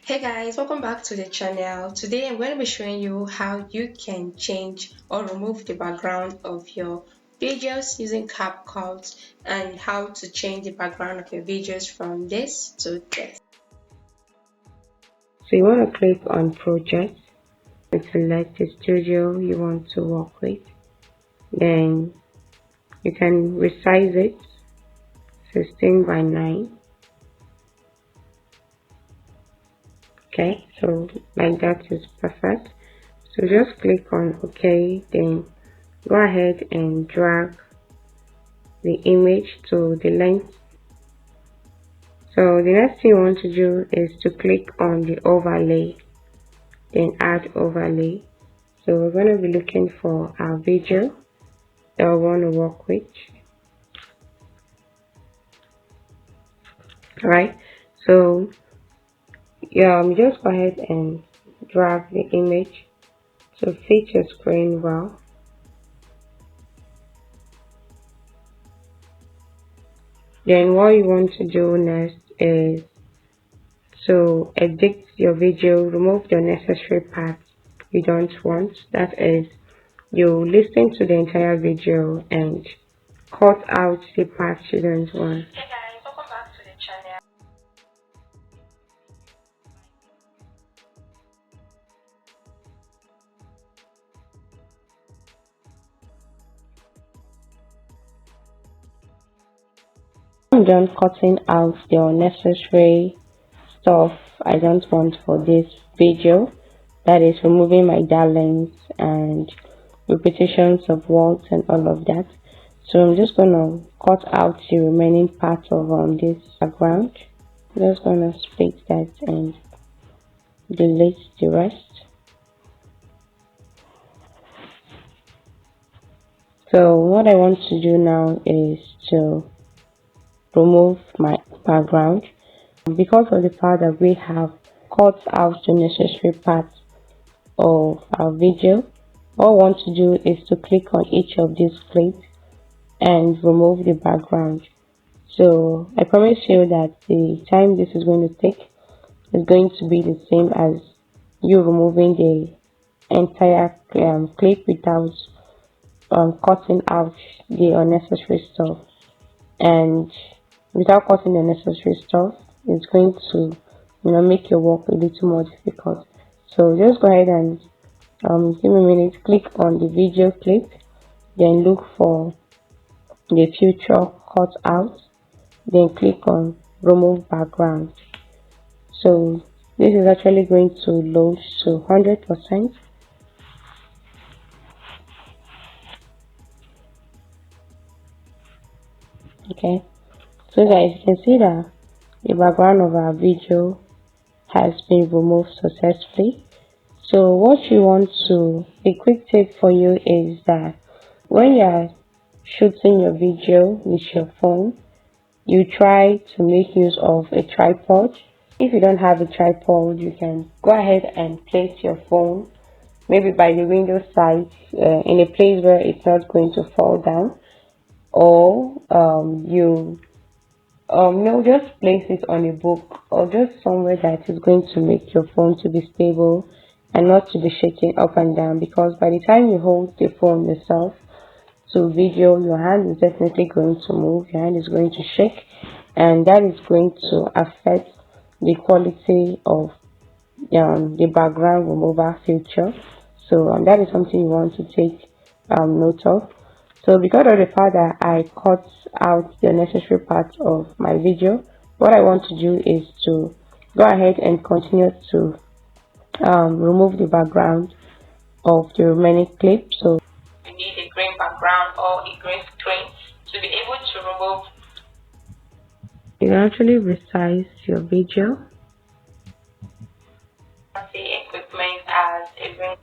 Hey guys, welcome back to the channel. Today I'm going to be showing you how you can change or remove the background of your videos using CapCut and how to change the background of your videos from this to this. So you want to click on project and select the studio you want to work with. Then you can resize it 16 by 9. Okay, so like that is perfect. So just click on OK, then go ahead and drag the image to the length. So the next thing you want to do is to click on the overlay, then add overlay. So we're going to be looking for our video that we want to work with. Alright, so just go ahead and drag the image to fit your screen well. Then what you want to do next is to edit your video, remove the unnecessary parts you don't want. That is, you listen to the entire video and cut out the parts you don't want. Hey guys, welcome back to the channel. I'm done cutting out the unnecessary stuff I don't want for this video. That is removing my darlings and repetitions of words and all of that. So I'm just gonna cut out the remaining part of this background. I'm just gonna split that and delete the rest. So what I want to do now is to remove my background. Because of the fact that we have cut out the necessary parts of our video, what I want to do is to click on each of these clips and remove the background. So I promise you that the time this is going to take is going to be the same as you removing the entire clip without cutting out the unnecessary stuff. And without cutting the necessary stuff, it's going to make your work a little more difficult. So just go ahead and give me a minute, click on the video clip, then look for the future cut out, then click on remove background. So this is actually going to load to 100%. Okay, so guys, you can see that the background of our video has been removed successfully. So what you want to, a quick tip for you is that when you are shooting your video with your phone, you try to make use of a tripod. If you don't have a tripod, you can go ahead and place your phone maybe by the window side in a place where it's not going to fall down, or you no, just place it on a book or just somewhere that is going to make your phone to be stable and not to be shaking up and down, because by the time you hold the phone yourself to video, your hand is definitely going to move, your hand is going to shake, and that is going to affect the quality of the background remover feature. So that is something you want to take note of. So because of the fact that I cut out the necessary part of my video, what I want to do is to go ahead and continue to remove the background of the remaining clip. So You need a green background or a green screen to be able to remove. you can actually resize your video. The equipment as a green.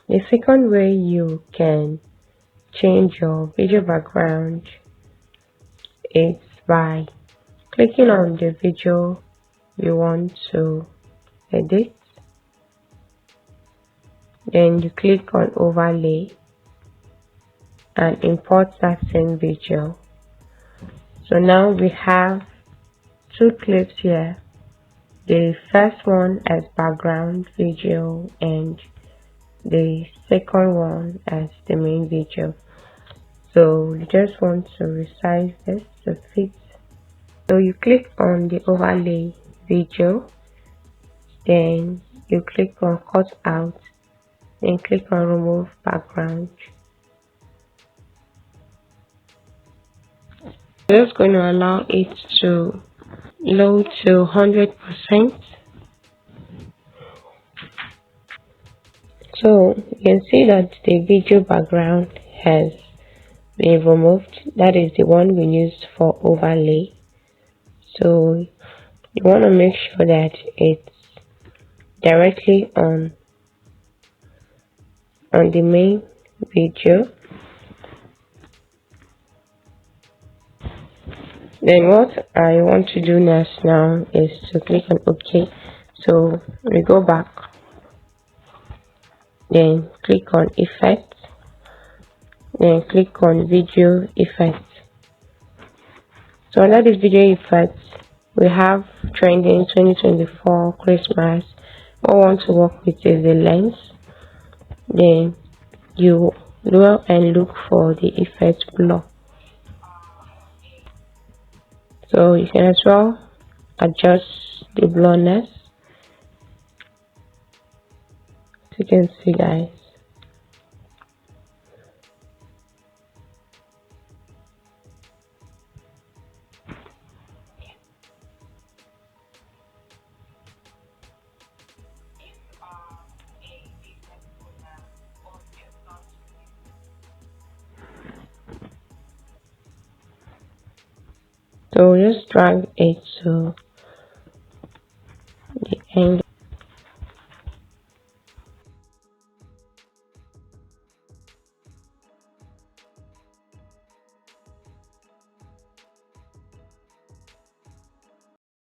The second way you can change your video background is by clicking on the video you want to edit. Then you click on overlay and import that same video. So now we have two clips here. The first one as background video and the second one as the main video. So you just want to resize this to fit. So you click on the overlay video, then you click on cut out, then click on remove background. I'm just going to allow it to load to 100%. So you can see that the video background has been removed. That is the one we used for overlay. So you want to make sure that it's directly on the main video. Then what I want to do next now is to click on OK. So we go back, then click on effect, then click on video effect. So under this video effect, we have trending 2024 Christmas. What I want to work with is the lens. Then you go and look for the effect blur. So you can as well adjust the blurriness. So you can see, guys. So just drag it to the end